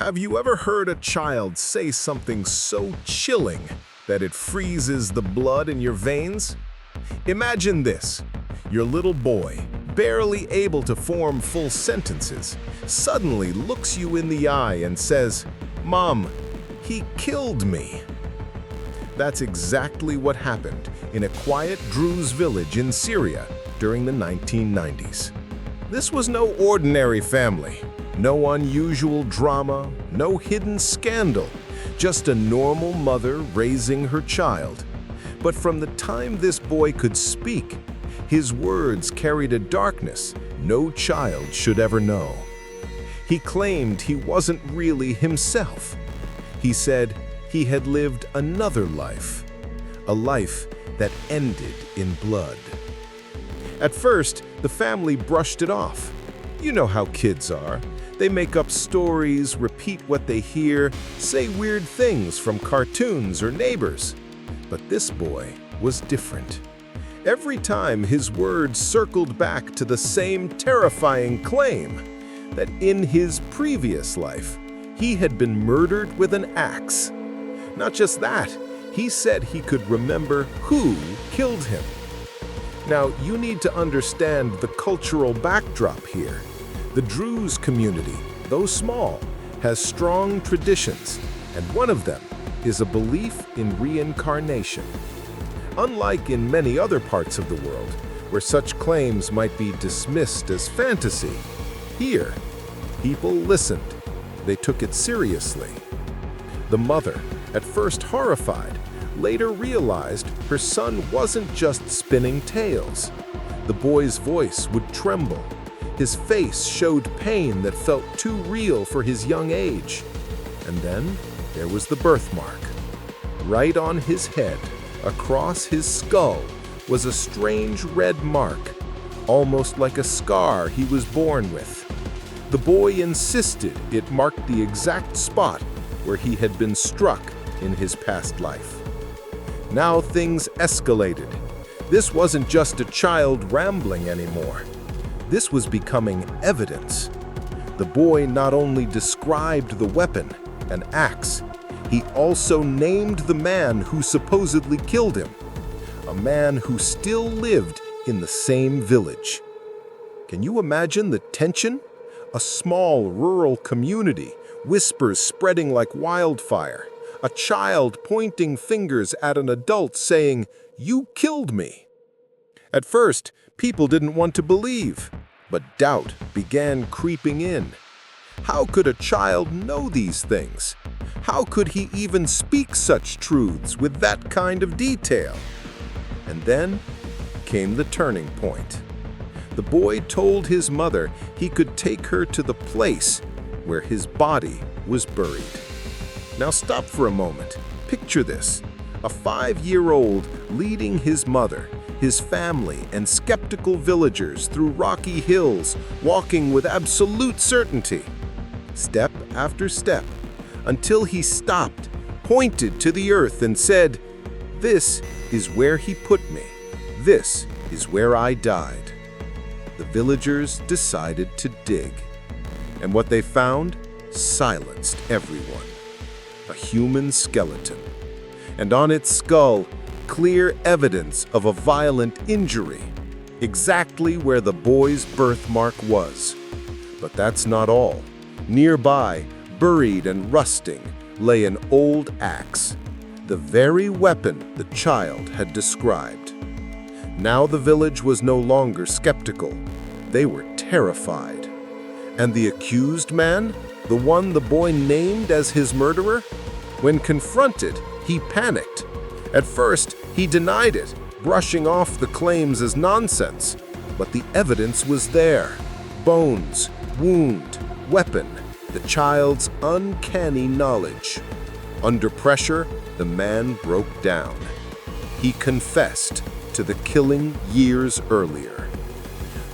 Have you ever heard a child say something so chilling that it freezes the blood in your veins? Imagine this. Your little boy, barely able to form full sentences, suddenly looks you in the eye and says, "Mom, he killed me." That's exactly what happened in a quiet Druze village in Syria during the 1990s. This was no ordinary family. No unusual drama, no hidden scandal, just a normal mother raising her child. But from the time this boy could speak, his words carried a darkness no child should ever know. He claimed he wasn't really himself. He said he had lived another life, a life that ended in blood. At first, the family brushed it off. You know how kids are. They make up stories, repeat what they hear, say weird things from cartoons or neighbors. But this boy was different. Every time his words circled back to the same terrifying claim that in his previous life, he had been murdered with an axe. Not just that, he said he could remember who killed him. Now, you need to understand the cultural backdrop here. The Druze community, though small, has strong traditions, and one of them is a belief in reincarnation. Unlike in many other parts of the world, where such claims might be dismissed as fantasy, here, people listened. They took it seriously. The mother, at first horrified, later realized her son wasn't just spinning tales. The boy's voice would tremble. His face showed pain that felt too real for his young age. And then there was the birthmark. Right on his head, across his skull, was a strange red mark, almost like a scar he was born with. The boy insisted it marked the exact spot where he had been struck in his past life. Now things escalated. This wasn't just a child rambling anymore. This was becoming evidence. The boy not only described the weapon, an axe, he also named the man who supposedly killed him, a man who still lived in the same village. Can you imagine the tension? A small rural community, whispers spreading like wildfire, a child pointing fingers at an adult saying, "You killed me." At first, people didn't want to believe, but doubt began creeping in. How could a child know these things? How could he even speak such truths with that kind of detail? And then came the turning point. The boy told his mother he could take her to the place where his body was buried. Now stop for a moment. Picture this. A 5-year-old leading his mother, his family, and skeptical villagers through rocky hills, walking with absolute certainty, step after step, until he stopped, pointed to the earth, and said, "This is where he put me. This is where I died." The villagers decided to dig, and what they found silenced everyone. A human skeleton, and on its skull, clear evidence of a violent injury, exactly where the boy's birthmark was. But that's not all. Nearby, buried and rusting, lay an old axe, the very weapon the child had described. Now the village was no longer skeptical. They were terrified. And the accused man, the one the boy named as his murderer? When confronted, he panicked. At first, he denied it, brushing off the claims as nonsense. But the evidence was there. Bones, wound, weapon, the child's uncanny knowledge. Under pressure, the man broke down. He confessed to the killing years earlier.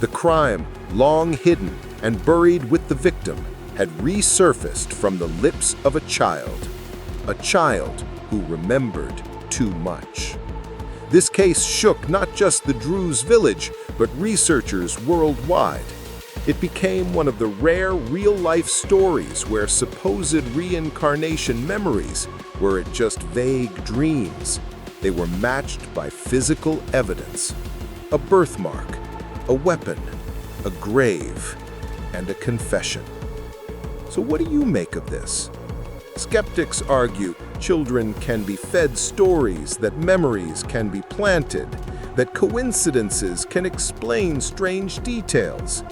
The crime, long hidden and buried with the victim, had resurfaced from the lips of a child who remembered too much. This case shook not just the Druze village, but researchers worldwide. It became one of the rare real-life stories where supposed reincarnation memories weren't just vague dreams. They were matched by physical evidence: a birthmark, a weapon, a grave, and a confession. So what do you make of this? Skeptics argue children can be fed stories, that memories can be planted, that coincidences can explain strange details.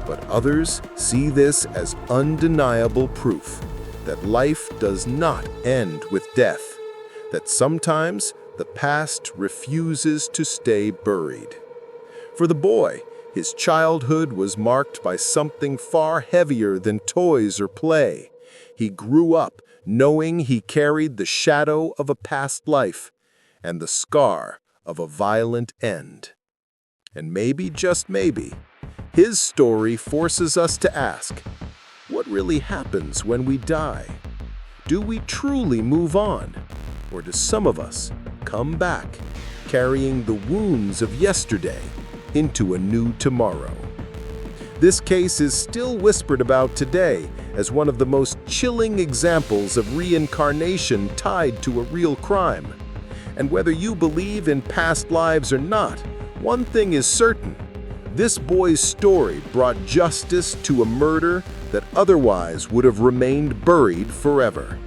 But others see this as undeniable proof that life does not end with death, that sometimes the past refuses to stay buried. For the boy, his childhood was marked by something far heavier than toys or play. He grew up knowing he carried the shadow of a past life and the scar of a violent end. And maybe, just maybe, his story forces us to ask, what really happens when we die? Do we truly move on? Or do some of us come back, carrying the wounds of yesterday into a new tomorrow? This case is still whispered about today as one of the most chilling examples of reincarnation tied to a real crime. And whether you believe in past lives or not, one thing is certain: this boy's story brought justice to a murder that otherwise would have remained buried forever.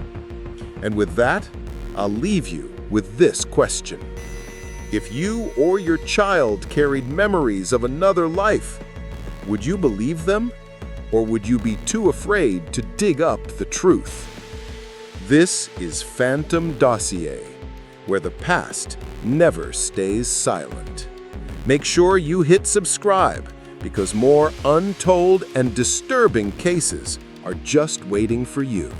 And with that, I'll leave you with this question. If you or your child carried memories of another life, would you believe them? Or would you be too afraid to dig up the truth? This is Phantom Dossier, where the past never stays silent. Make sure you hit subscribe, because more untold and disturbing cases are just waiting for you.